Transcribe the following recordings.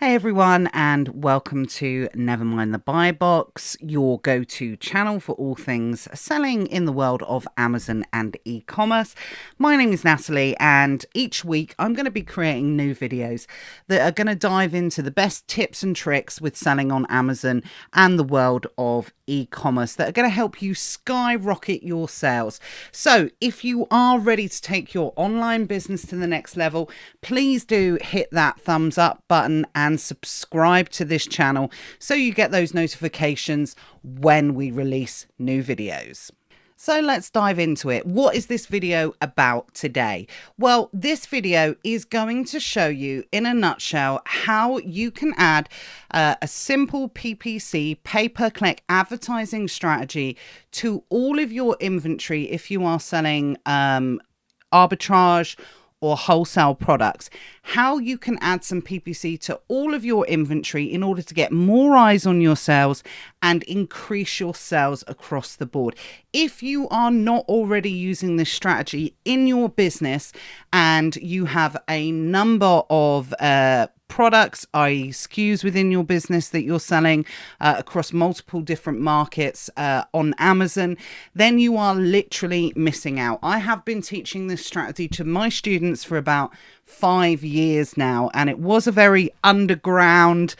Hey everyone, and welcome to Never Mind the Buy Box, your go-to channel for all things selling in the world of Amazon and e-commerce. My name is Natalie, and each week I'm going to be creating new videos that are going to dive into the best tips and tricks with selling on Amazon and the world of e-commerce that are going to help you skyrocket your sales. So if you are ready to take your online business to the next level, please do hit that thumbs up button and subscribe to this channel so you get those notifications when we release new videos. So let's dive into it. What is this video about today? Well, this video is going to show you in a nutshell how you can add a simple PPC, pay-per-click advertising strategy to all of your inventory if you are selling arbitrage or wholesale products. How you can add some PPC to all of your inventory in order to get more eyes on your sales and increase your sales across the board. If you are not already using this strategy in your business and you have a number of products, i.e. SKUs within your business that you're selling across multiple different markets on Amazon, then you are literally missing out. I have been teaching this strategy to my students for about 5 years now, and it was a very underground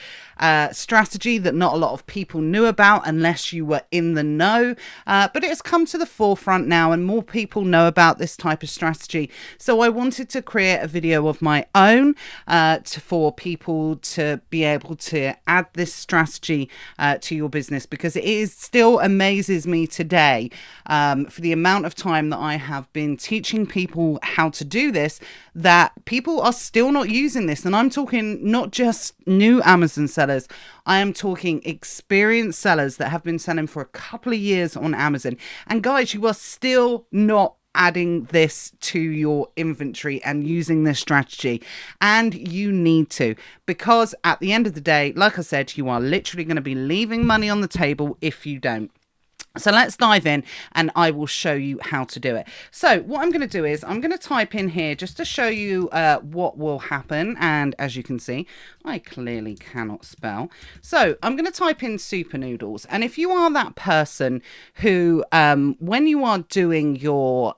strategy that not a lot of people knew about unless you were in the know, but it has come to the forefront now and more people know about this type of strategy. So I wanted to create a video of my own for people to be able to add this strategy to your business, because it still amazes me today for the amount of time that I have been teaching people how to do this, that people are still not using this. And I'm talking not just new Amazon sellers, I am talking experienced sellers that have been selling for a couple of years on Amazon. And guys, you are still not adding this to your inventory and using this strategy, and you need to, because at the end of the day, like I said, you are literally going to be leaving money on the table if you don't. So let's dive in and I will show you how to do it. So what I'm going to do is I'm going to type in here just to show you what will happen. And as you can see, I clearly cannot spell. So I'm going to type in Super Noodles. And if you are that person who, when you are doing your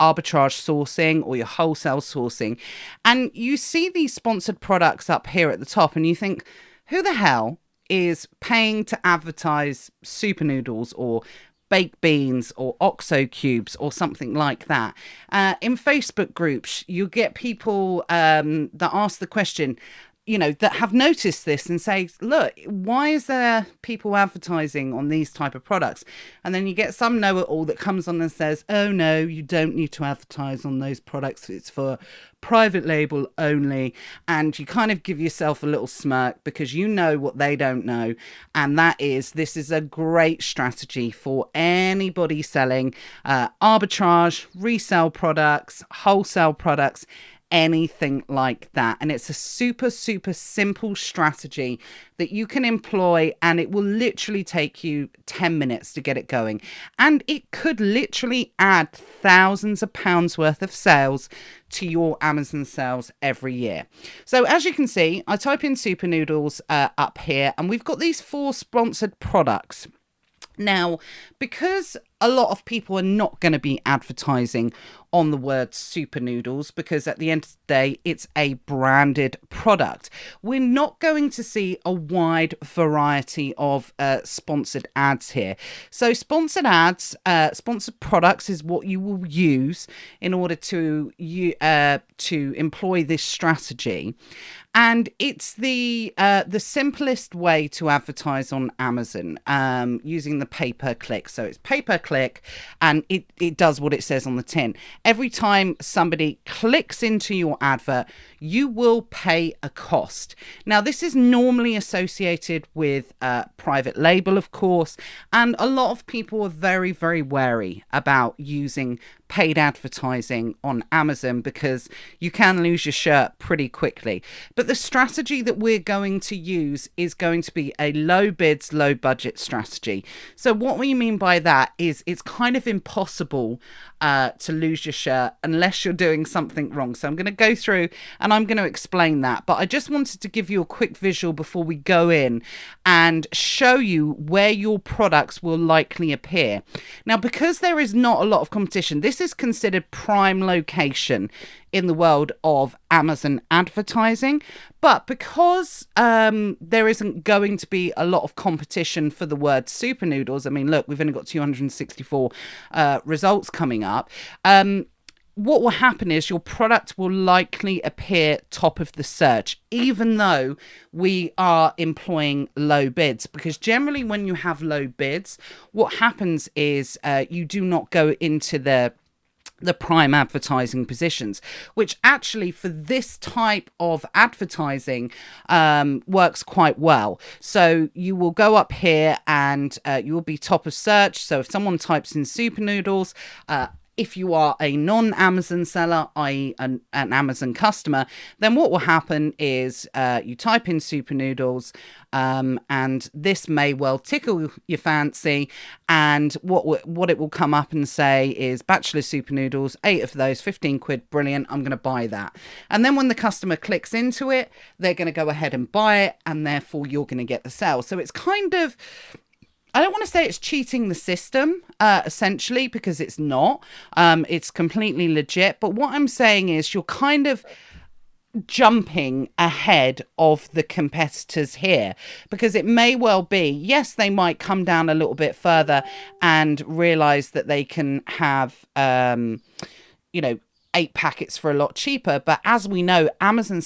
arbitrage sourcing or your wholesale sourcing, and you see these sponsored products up here at the top and you think, who the hell is paying to advertise Super Noodles or baked beans or OXO cubes or something like that? In Facebook groups, you get people that ask the question, that have noticed this and say, look, why is there people advertising on these type of products? And then you get some know-it-all that comes on and says, oh no, you don't need to advertise on those products. It's for private label only. And you kind of give yourself a little smirk because you know what they don't know. And that is, this is a great strategy for anybody selling arbitrage, resale products, wholesale products, anything like that. And it's a super simple strategy that you can employ, and it will literally take you 10 minutes to get it going, and it could literally add thousands of pounds worth of sales to your Amazon sales every year. So as you can see, I type in Super Noodles up here, and we've got these 4 sponsored products. Now, because a lot of people are not going to be advertising on the word Super Noodles, because at the end of the day, it's a branded product, we're not going to see a wide variety of sponsored ads here. So sponsored ads, sponsored products is what you will use in order to employ this strategy. And it's the simplest way to advertise on Amazon using the pay-per-click. So it's pay-per-click, and it does what it says on the tin. Every time somebody clicks into your advert, you will pay a cost. Now, this is normally associated with private label, of course, and a lot of people are very wary about using paid advertising on Amazon, because you can lose your shirt pretty quickly. But the strategy that we're going to use is going to be a low bids, low budget strategy. So what we mean by that is it's kind of impossible to lose your shirt unless you're doing something wrong. So I'm going to go through and I'm going to explain that. But I just wanted to give you a quick visual before we go in and show you where your products will likely appear. Now, because there is not a lot of competition, this is considered prime location in the world of Amazon advertising. But because there isn't going to be a lot of competition for the word super noodles, I mean, look, we've only got 264 results coming up. What will happen is your product will likely appear top of the search, even though we are employing low bids. Because generally when you have low bids, what happens is you do not go into the prime advertising positions, which actually for this type of advertising works quite well. So you will go up here and you will be top of search. So if someone types in super noodles, if you are a non-Amazon seller, i.e. an Amazon customer, then what will happen is you type in super noodles and this may well tickle your fancy, and what it will come up and say is bachelor super noodles, 8 of those, 15 quid, brilliant, I'm going to buy that. And then when the customer clicks into it, they're going to go ahead and buy it, and therefore you're going to get the sale. So it's kind of, I don't want to say it's cheating the system, essentially, because it's not. It's completely legit. But what I'm saying is you're kind of jumping ahead of the competitors here, because it may well be, yes, they might come down a little bit further and realize that they can have, 8 packets for a lot cheaper. But as we know, Amazon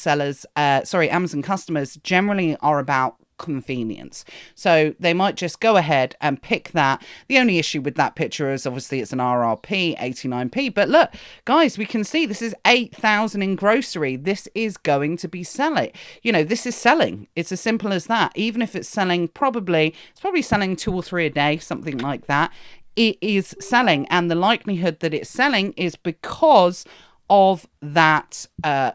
customers generally are about convenience. So they might just go ahead and pick that. The only issue with that picture is obviously it's an RRP 89p, but look guys, we can see this is 8,000 in grocery. This is going to be selling. This is selling. It's as simple as that. Even if it's selling, it's probably selling 2 or 3 a day, something like that. It is selling, and the likelihood that it's selling is because of that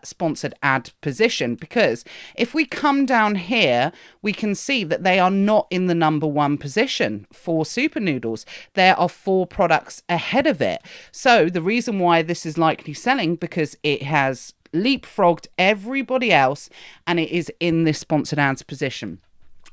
sponsored ad position. Because if we come down here, we can see that they are not in the number 1 position for super noodles. There are 4 products ahead of it. So the reason why this is likely selling, because it has leapfrogged everybody else and it is in this sponsored ads position.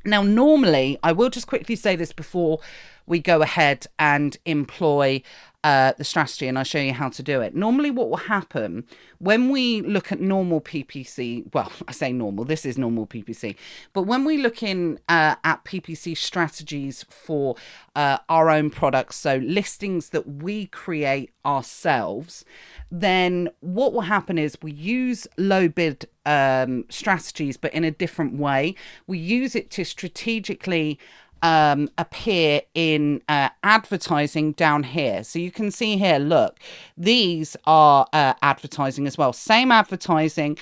Now, normally, I will just quickly say this before we go ahead and employ the strategy, and I'll show you how to do it. Normally what will happen when we look at normal PPC, well, I say normal, this is normal PPC, but when we look in at PPC strategies for our own products, so listings that we create ourselves, then what will happen is we use low bid strategies, but in a different way. We use it to strategically appear in advertising down here. So you can see here, look, these are advertising as well. Same advertising.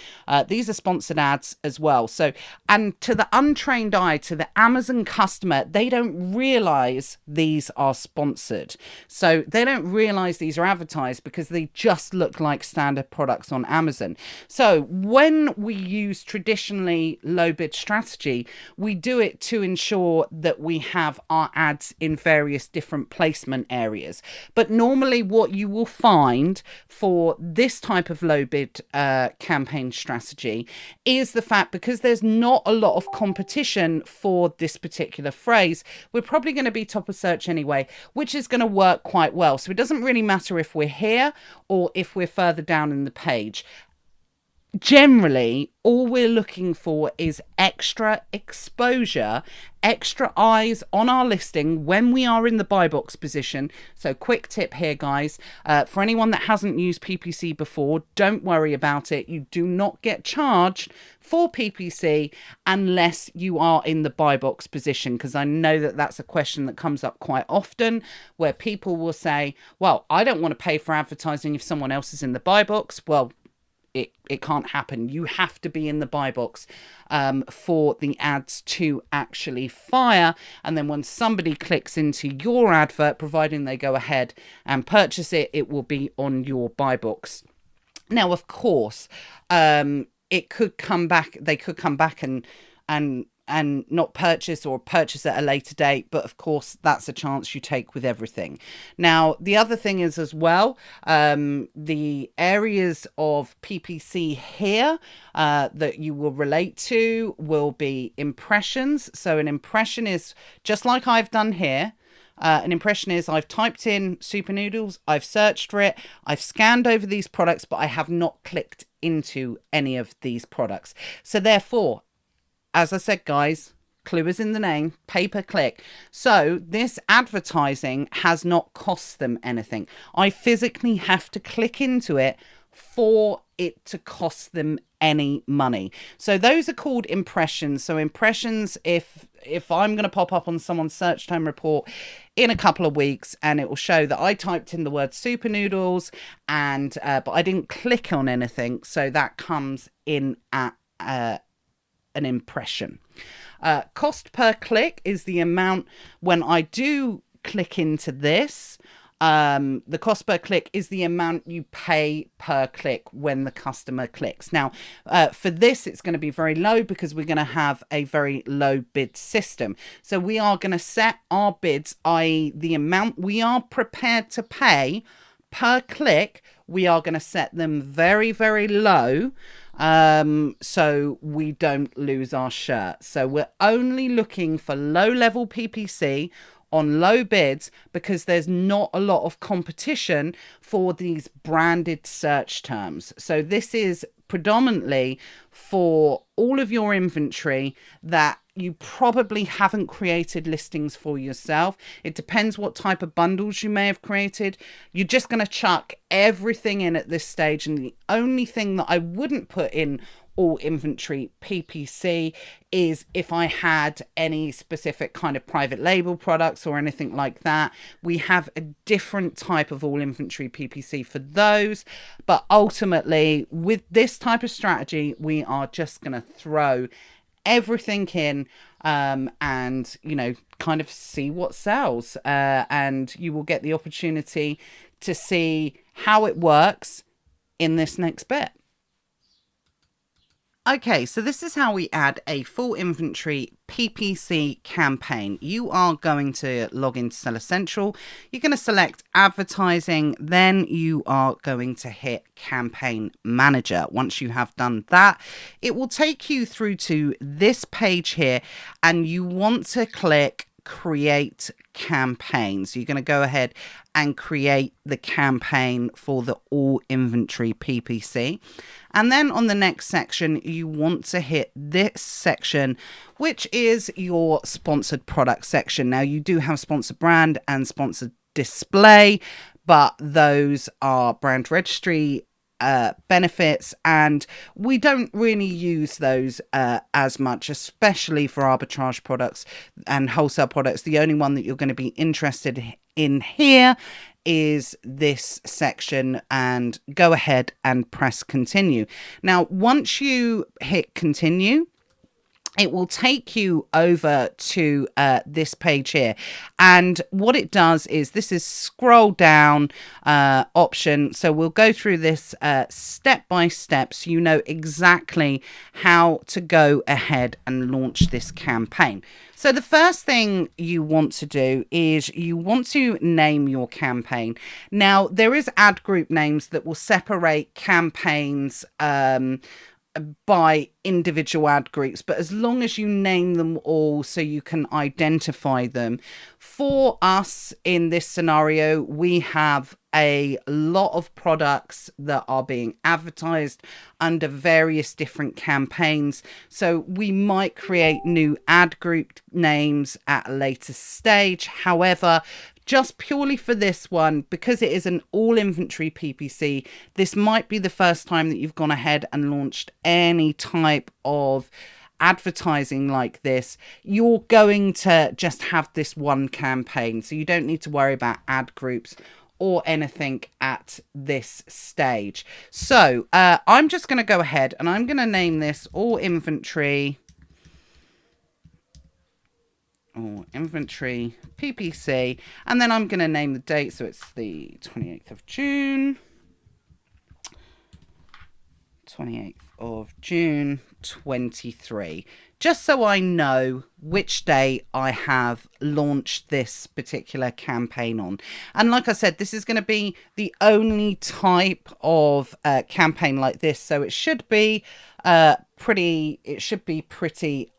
These are sponsored ads as well. So, and to the untrained eye, to the Amazon customer, they don't realize these are sponsored. So they don't realize these are advertised because they just look like standard products on Amazon. So when we use traditionally low bid strategy, we do it to ensure that we have our ads in various different placement areas. But normally what you will find for this type of low bid campaign strategy is the fact, because there's not a lot of competition for this particular phrase, we're probably going to be top of search anyway, which is going to work quite well. So it doesn't really matter if we're here or if we're further down in the page. Generally, all we're looking for is extra exposure, extra eyes on our listing when we are in the buy box position. So quick tip here, guys, for anyone that hasn't used PPC before, don't worry about it. You do not get charged for PPC unless you are in the buy box position, because I know that that's a question that comes up quite often, where people will say, well, I don't want to pay for advertising if someone else is in the buy box. Well, it can't happen. You have to be in the buy box for the ads to actually fire. And then when somebody clicks into your advert, providing they go ahead and purchase it, it will be on your buy box. Now, of course, it could come back. They could come back and not purchase, or purchase at a later date. But of course, that's a chance you take with everything. Now, the other thing is as well, the areas of PPC here that you will relate to will be impressions. So an impression is just like I've done here. An impression is I've typed in Super Noodles, I've searched for it, I've scanned over these products, but I have not clicked into any of these products. So therefore, as I said, guys, clue is in the name, pay-per-click. So this advertising has not cost them anything. I physically have to click into it for it to cost them any money. So those are called impressions. So impressions, if I'm going to pop up on someone's search term report in a couple of weeks, and it will show that I typed in the word Super Noodles, and but I didn't click on anything, so that comes in at an impression. Cost per click is the amount when I do click into this. The cost per click is the amount you pay per click when the customer clicks. Now, for this, it's going to be very low because we're going to have a very low bid system. So we are going to set our bids, i.e. the amount we are prepared to pay per click. We are going to set them very, very low, so we don't lose our shirt. So we're only looking for low level PPC on low bids because there's not a lot of competition for these branded search terms. So this is predominantly for all of your inventory that you probably haven't created listings for yourself. It depends what type of bundles you may have created. You're just going to chuck everything in at this stage, and the only thing that I wouldn't put in all inventory PPC is if I had any specific kind of private label products or anything like that. We have a different type of all inventory PPC for those, but ultimately with this type of strategy, we are just going to throw everything in and kind of see what sells, and you will get the opportunity to see how it works in this next bit. Okay, so this is how we add a full inventory PPC campaign. You are going to log into Seller Central. You're going to select advertising. Then you are going to hit Campaign Manager. Once you have done that, it will take you through to this page here, and you want to click Create Campaign. So you're going to go ahead and create the campaign for the all inventory PPC. And then on the next section, you want to hit this section, which is your sponsored product section. Now, you do have sponsored brand and sponsored display, but those are brand registry benefits, and we don't really use those as much, especially for arbitrage products and wholesale products. The only one that you're going to be interested in here is this section, and go ahead and press continue. Now, once you hit continue, it will take you over to this page here. And what it does is, this is scroll down option. So we'll go through this step by step, so you know exactly how to go ahead and launch this campaign. So the first thing you want to do is you want to name your campaign. Now, there is ad group names that will separate campaigns by individual ad groups, but as long as you name them all so you can identify them. For us in this scenario, we have a lot of products that are being advertised under various different campaigns, so we might create new ad group names at a later stage. However, just purely for this one, because it is an all inventory PPC, this might be the first time that you've gone ahead and launched any type of advertising like this. You're going to just have this one campaign, so you don't need to worry about ad groups or anything at this stage. So I'm just going to go ahead and I'm going to name this all inventory PPC, and then I'm going to name the date, so it's the 28th of June 23, just so I know which day I have launched this particular campaign on. And like I said, this is going to be the only type of campaign like this, so it should be pretty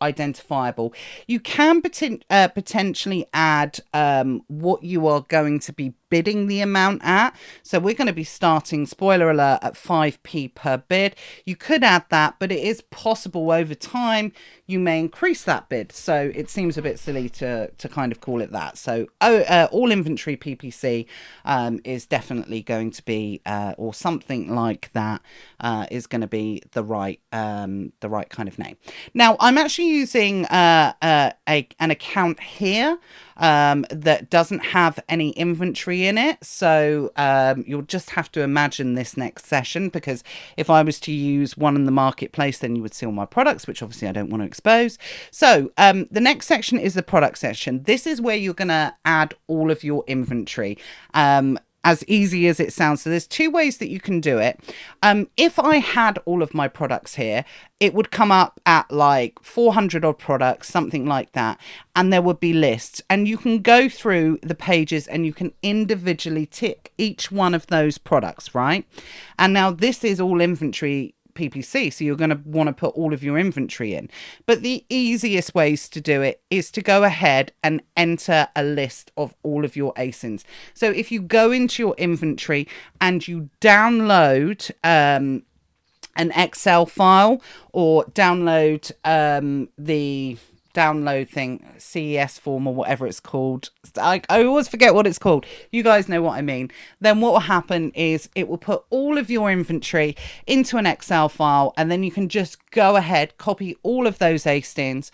identifiable. You can potentially add what you are going to be bidding the amount at. So we're going to be starting, spoiler alert, at 5p per bid. You could add that, but it is possible over time you may increase that bid. So it seems a bit silly to kind of call it that. So all inventory PPC is definitely going to be, or something like that, is going to be the right kind of name. Now I'm actually using an account here that doesn't have any inventory in it, so you'll just have to imagine this next session, because if I was to use one in the marketplace, then you would see all my products, which obviously I don't want to expose. So the next section is the product section. This is where you're going to add all of your inventory. As easy as it sounds. So there's two ways that you can do it. If I had all of my products here, it would come up at like 400 odd products, something like that. And there would be lists, and you can go through the pages and you can individually tick each one of those products, right? And now this is all inventory PPC, so you're going to want to put all of your inventory in. But the easiest ways to do it is to go ahead and enter a list of all of your ASINs. So if you go into your inventory and you download an Excel file, or download the download thing, CES form or whatever it's called. I always forget what it's called. You guys know what I mean. Then what will happen is it will put all of your inventory into an Excel file, and then you can just go ahead, copy all of those ASINs.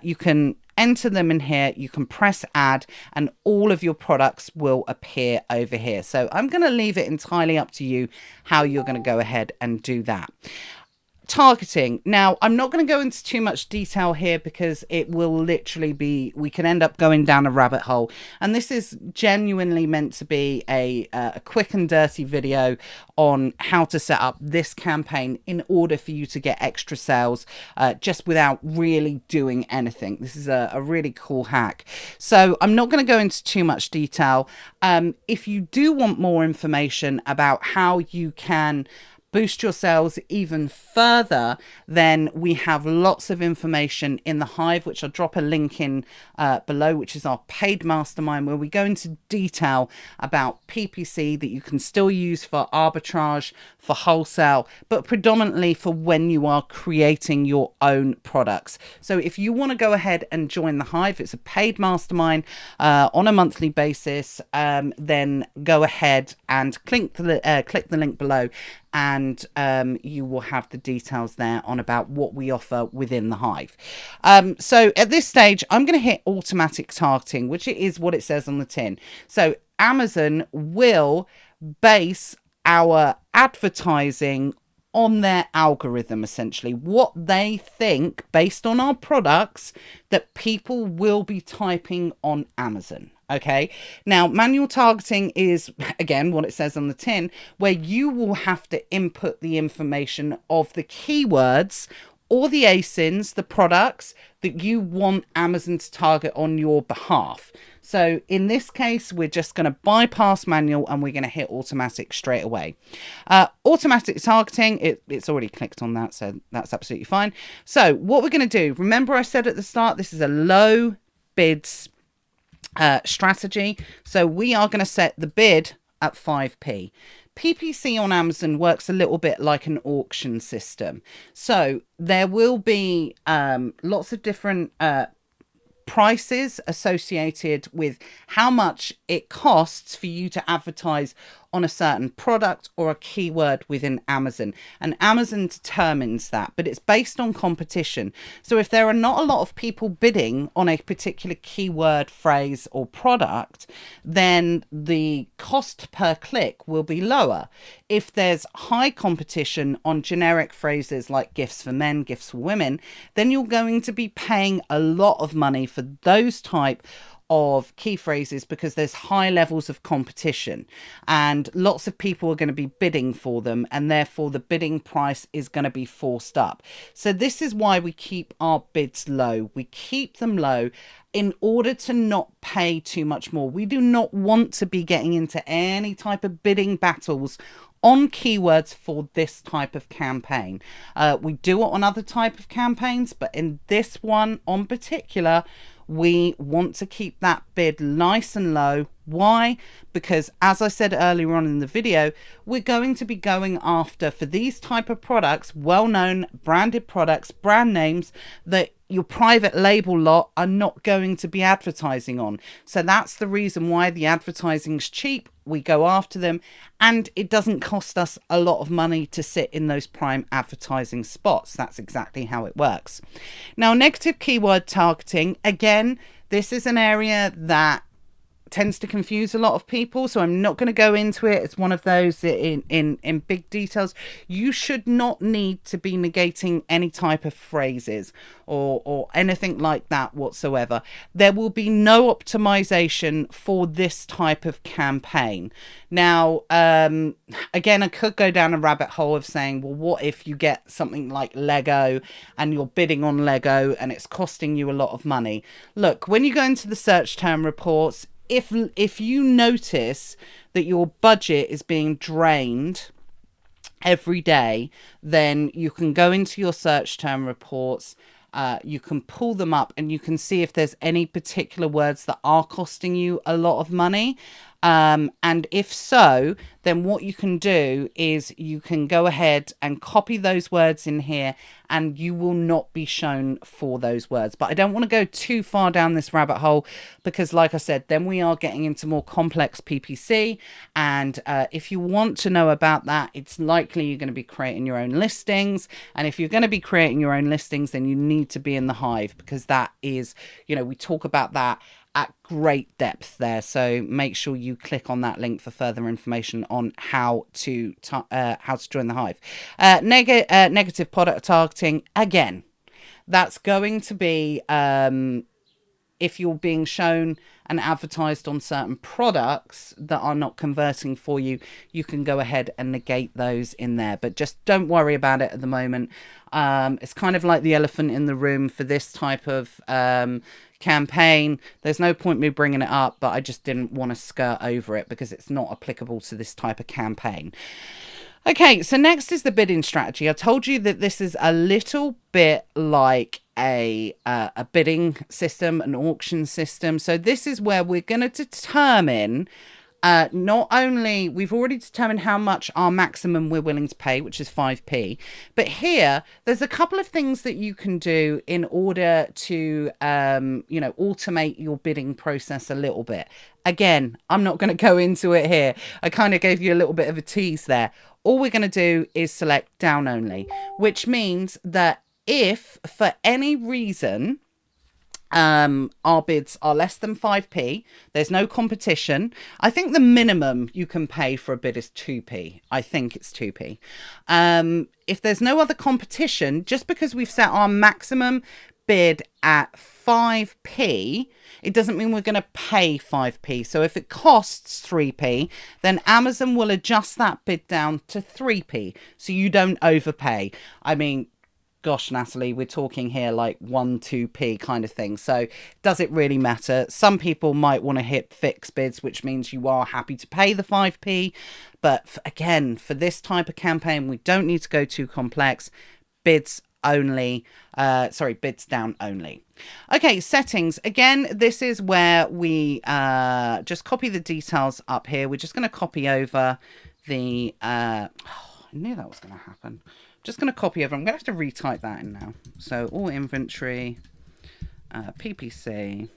You can enter them in here, you can press add, and all of your products will appear over here. So I'm going to leave it entirely up to you how you're going to go ahead and do that. Targeting. Now, I'm not going to go into too much detail here because it will literally be, we can end up going down a rabbit hole. And this is genuinely meant to be a quick and dirty video on how to set up this campaign in order for you to get extra sales just without really doing anything. This is a really cool hack. So I'm not going to go into too much detail. If you do want more information about how you can boost your sales even further, then we have lots of information in the Hive, which I'll drop a link in below, which is our paid mastermind, where we go into detail about PPC that you can still use for arbitrage, for wholesale, but predominantly for when you are creating your own products. So if you want to go ahead and join the Hive, it's a paid mastermind on a monthly basis, then go ahead and click the link below, and you will have the details there on about what we offer within the Hive. So at this stage, I'm going to hit automatic targeting, which it is what it says on the tin. So Amazon will base our advertising on their algorithm, essentially what they think based on our products that people will be typing on Amazon. Okay, now manual targeting is, again, what it says on the tin, where you will have to input the information of the keywords or the ASINs, the products that you want Amazon to target on your behalf. So in this case, we're just going to bypass manual and we're going to hit automatic straight away. Automatic targeting, it's already clicked on that, so that's absolutely fine. So what we're going to do, remember I said at the start, this is a low bids strategy. So we are going to set the bid at 5p. PPC on Amazon works a little bit like an auction system. So there will be lots of different prices associated with how much it costs for you to advertise on a certain product or a keyword within Amazon. And Amazon determines that, but it's based on competition. So if there are not a lot of people bidding on a particular keyword, phrase, or product, then the cost per click will be lower. If there's high competition on generic phrases like gifts for men, gifts for women, then you're going to be paying a lot of money for those type of key phrases because there's high levels of competition and lots of people are going to be bidding for them, and therefore the bidding price is going to be forced up. So this is why we keep our bids low. We keep them low in order to not pay too much more. We do not want to be getting into any type of bidding battles on keywords for this type of campaign. We do it on other type of campaigns, but in this one on particular, we want to keep that bid nice and low. Why? Because as I said earlier on in the video, we're going to be going after, for these type of products, well-known branded products, brand names that your private label lot are not going to be advertising on. So that's the reason why the advertising's cheap. We go after them, and it doesn't cost us a lot of money to sit in those prime advertising spots. That's exactly how it works. Now, negative keyword targeting, again, this is an area that tends to confuse a lot of people, so I'm not going to go into it. It's one of those in big details. You should not need to be negating any type of phrases or anything like that whatsoever. There will be no optimization for this type of campaign. Now, again, I could go down a rabbit hole of saying, well, what if you get something like Lego and you're bidding on Lego and it's costing you a lot of money? Look, when you go into the search term reports, if you notice that your budget is being drained every day, then you can go into your search term reports, you can pull them up, and you can see if there's any particular words that are costing you a lot of money. And if so, then what you can do is you can go ahead and copy those words in here, and you will not be shown for those words. But I don't want to go too far down this rabbit hole because, like I said, then we are getting into more complex PPC. And if you want to know about that, it's likely you're going to be creating your own listings. And if you're going to be creating your own listings, then you need to be in the Hive, because that is, you know, we talk about that at great depth there. So make sure you click on that link for further information on how to join the Hive. Negative product targeting, again, that's going to be if you're being shown and advertised on certain products that are not converting for you, you can go ahead and negate those in there. But just don't worry about it at the moment. It's kind of like the elephant in the room for this type of campaign. There's no point me bringing it up, but I just didn't want to skirt over it because it's not applicable to this type of campaign. Okay, so next is the bidding strategy. I told you that this is a little bit like a bidding system, an auction system. So this is where we're going to determine not only, we've already determined how much our maximum we're willing to pay, which is 5p, but here there's a couple of things that you can do in order to automate your bidding process a little bit. Again, I'm not going to go into it here. I kind of gave you a little bit of a tease there. All we're going to do is select down only, which means that if for any reason our bids are less than 5p, there's no competition. I think the minimum you can pay for a bid is 2p. I think it's 2p. If there's no other competition, just because we've set our maximum bid at 5p, it doesn't mean we're going to pay 5p. So if it costs 3p, then Amazon will adjust that bid down to 3p, so you don't overpay. I mean, gosh, Natalie, we're talking here like 1-2p kind of thing. So does it really matter? Some people might want to hit fixed bids, which means you are happy to pay the 5p. But again, for this type of campaign, we don't need to go too complex. Bids only, bids down only. Okay, settings. Again, this is where we just copy the details up here. We're just going to copy over the, I knew that was going to happen. Just going to copy over. I'm going to have to retype that in now. So all inventory, PPC.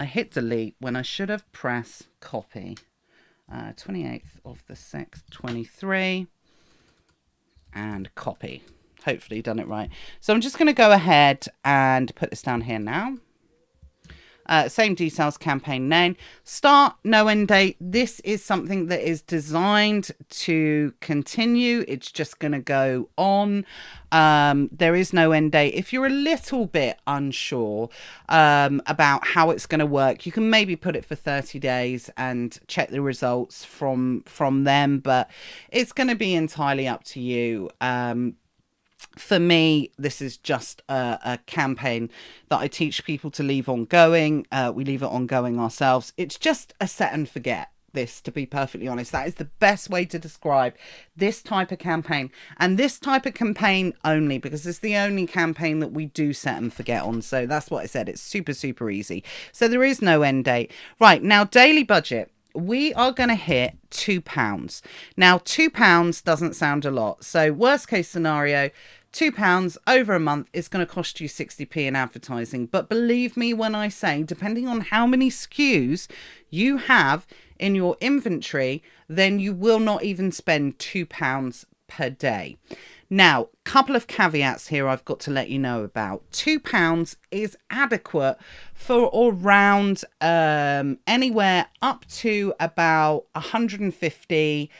I hit delete when I should have pressed copy. 28th of the 6th, 23, and copy. Hopefully done it right. So I'm just going to go ahead and put this down here now. Same details, campaign name, start, no end date. This is something that is designed to continue. It's just going to go on. There is no end date. If you're a little bit unsure about how it's going to work, you can maybe put it for 30 days and check the results from them, but it's going to be entirely up to you. For me, this is just a campaign that I teach people to leave ongoing. We leave it ongoing ourselves. It's just a set and forget. This, to be perfectly honest, that is the best way to describe this type of campaign, and this type of campaign only, because it's the only campaign that we do set and forget on. So that's what I said. It's super easy. So there is no end date. Right, now, daily budget. We are going to hit £2. Now, £2 doesn't sound a lot. So worst case scenario, £2 over a month is going to cost you 60p in advertising. But believe me when I say, depending on how many SKUs you have in your inventory, then you will not even spend £2 per day. Now, couple of caveats here I've got to let you know about. £2 is adequate for around anywhere up to about 150,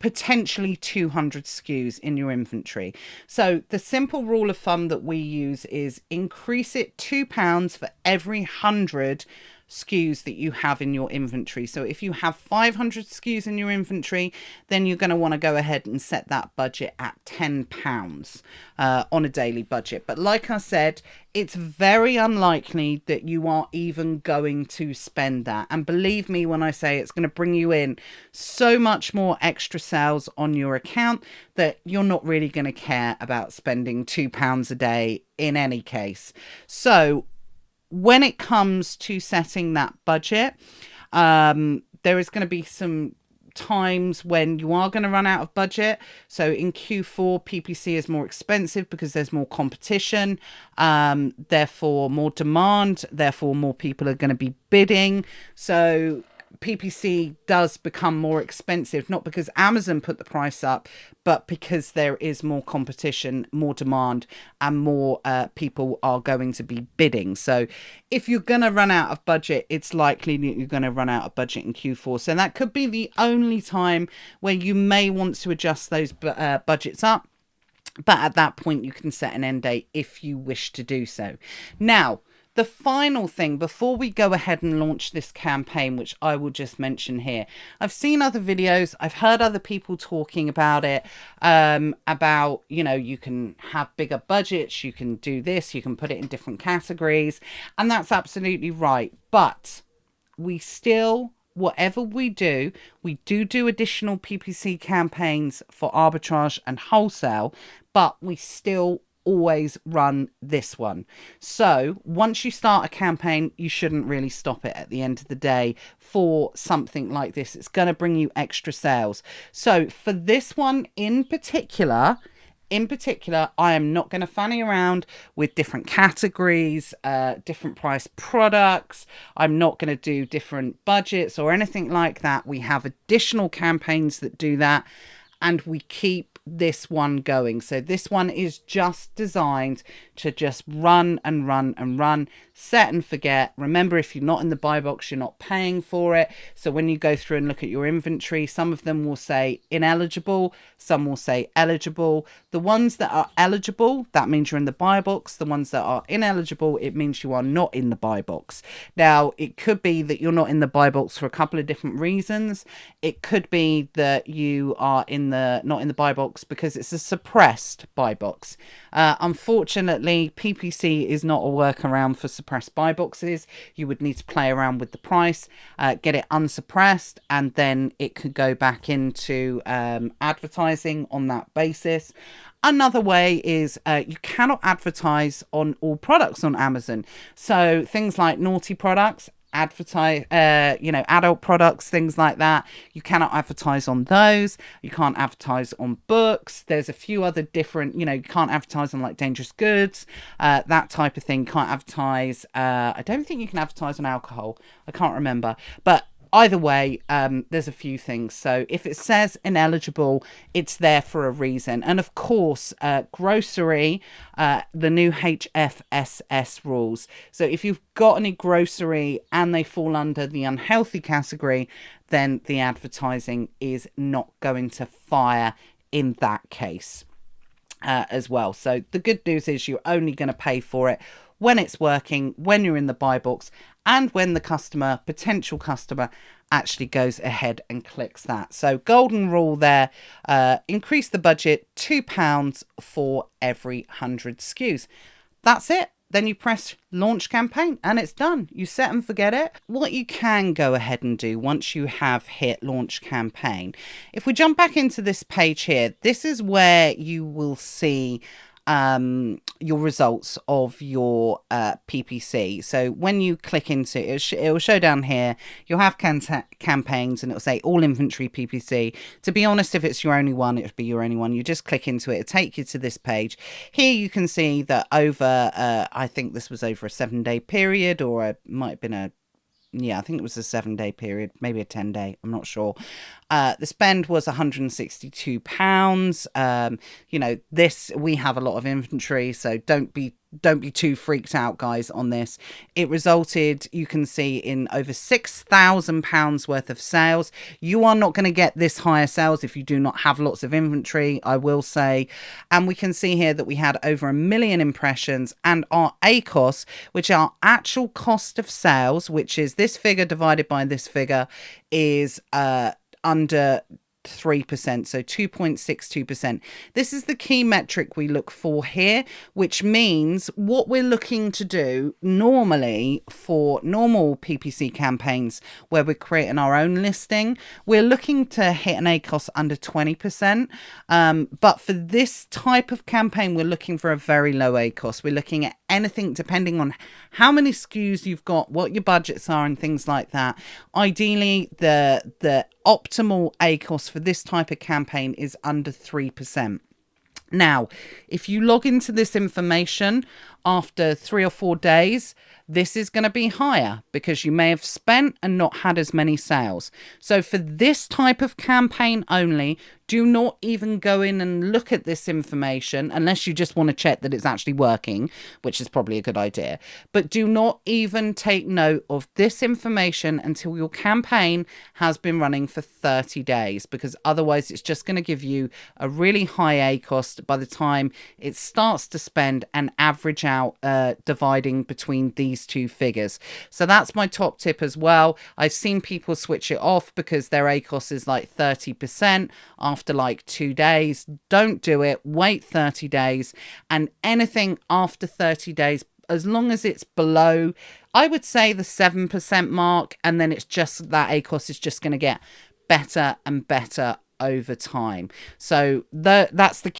potentially 200 SKUs in your inventory. So the simple rule of thumb that we use is increase it £2 for every 100 SKUs that you have in your inventory. So if you have 500 SKUs in your inventory, then you're going to want to go ahead and set that budget at £10 on a daily budget. But like I said, it's very unlikely that you are even going to spend that. And believe me when I say it's going to bring you in so much more extra sales on your account that you're not really going to care about spending £2 a day in any case. So when it comes to setting that budget, there is going to be some times when you are going to run out of budget. So in Q4, PPC is more expensive because there's more competition, therefore more demand, therefore more people are going to be bidding. So PPC does become more expensive, not because Amazon put the price up, but because there is more competition, more demand, and more people are going to be bidding. So if you're going to run out of budget, it's likely that you're going to run out of budget in Q4. So that could be the only time where you may want to adjust those budgets up. But at that point, you can set an end date if you wish to do so. Now, the final thing before we go ahead and launch this campaign, which I will just mention here, I've seen other videos, I've heard other people talking about it, about, you know, you can have bigger budgets, you can do this, you can put it in different categories, and that's absolutely right. But we still, whatever we do additional PPC campaigns for Arbitrage and Wholesale, but we still always run this one. So once you start a campaign, you shouldn't really stop it at the end of the day for something like this. It's going to bring you extra sales. So for this one in particular, I am not going to fanny around with different categories, different price products. I'm not going to do different budgets or anything like that. We have additional campaigns that do that, and we keep this one going. So this one is just designed to just run and run and run, set and forget. Remember, if you're not in the buy box, you're not paying for it. So when you go through and look at your inventory, some of them will say ineligible, some will say eligible. The ones that are eligible, that means you're in the buy box. The ones that are ineligible, it means you are not in the buy box. Now, it could be that you're not in the buy box for a couple of different reasons. It could be that you are not in the buy box because it's a suppressed buy box. Unfortunately, PPC is not a workaround for suppressed buy boxes. You would need to play around with the price, get it unsuppressed, and then it could go back into advertising on that basis. Another way is you cannot advertise on all products on Amazon. So things like naughty products, advertise, adult products, things like that, you cannot advertise on those. You can't advertise on books. There's a few other different, you can't advertise on like dangerous goods, that type of thing. You can't advertise, I don't think you can advertise on alcohol, I can't remember, but either way, there's a few things. So if it says ineligible, it's there for a reason. And of course, grocery, the new HFSS rules. So if you've got any grocery and they fall under the unhealthy category, then the advertising is not going to fire in that case as well. So the good news is you're only going to pay for it when it's working, when you're in the buy box, and when the potential customer, actually goes ahead and clicks that. So golden rule there, increase the budget £2 for every 100 SKUs. That's it. Then you press launch campaign and it's done. You set and forget it. What you can go ahead and do once you have hit launch campaign, if we jump back into this page here, this is where you will see your results of your PPC. So when you click into it, it will show down here, you'll have campaigns and it'll say all inventory PPC. To be honest, if it's your only one, it'll be your only one. You just click into it, it'll take you to this page. Here you can see that over, I think this was over a 7-day period, or it might have been I think it was a 7-day period, maybe a 10-day, I'm not sure. The spend was £162. We have a lot of inventory, so don't be too freaked out, guys, on this. It resulted, you can see, in over £6,000 worth of sales. You are not going to get this higher sales if you do not have lots of inventory, I will say. And we can see here that we had over 1 million impressions, and our ACOS, which are actual cost of sales, which is this figure divided by this figure, is under 3%, so 2.62%. This is the key metric we look for here, which means what we're looking to do normally for normal PPC campaigns where we're creating our own listing, we're looking to hit an ACOS under 20%. But for this type of campaign, we're looking for a very low ACOS. We're looking at anything depending on how many SKUs you've got, what your budgets are, and things like that. Ideally, the optimal ACOS for this type of campaign is under 3%. Now, if you log into this information after 3 or 4 days, this is going to be higher because you may have spent and not had as many sales. So for this type of campaign only, do not even go in and look at this information unless you just want to check that it's actually working, which is probably a good idea. But do not even take note of this information until your campaign has been running for 30 days, because otherwise it's just going to give you a really high ACOS by the time it starts to spend and average out, dividing between these two figures. So that's my top tip as well. I've seen people switch it off because their ACOS is like 30% after like 2 days. Don't do it. Wait 30 days, and anything after 30 days, as long as it's below, I would say, the 7% mark, and then it's just that ACOS is just going to get better and better over time. So that's the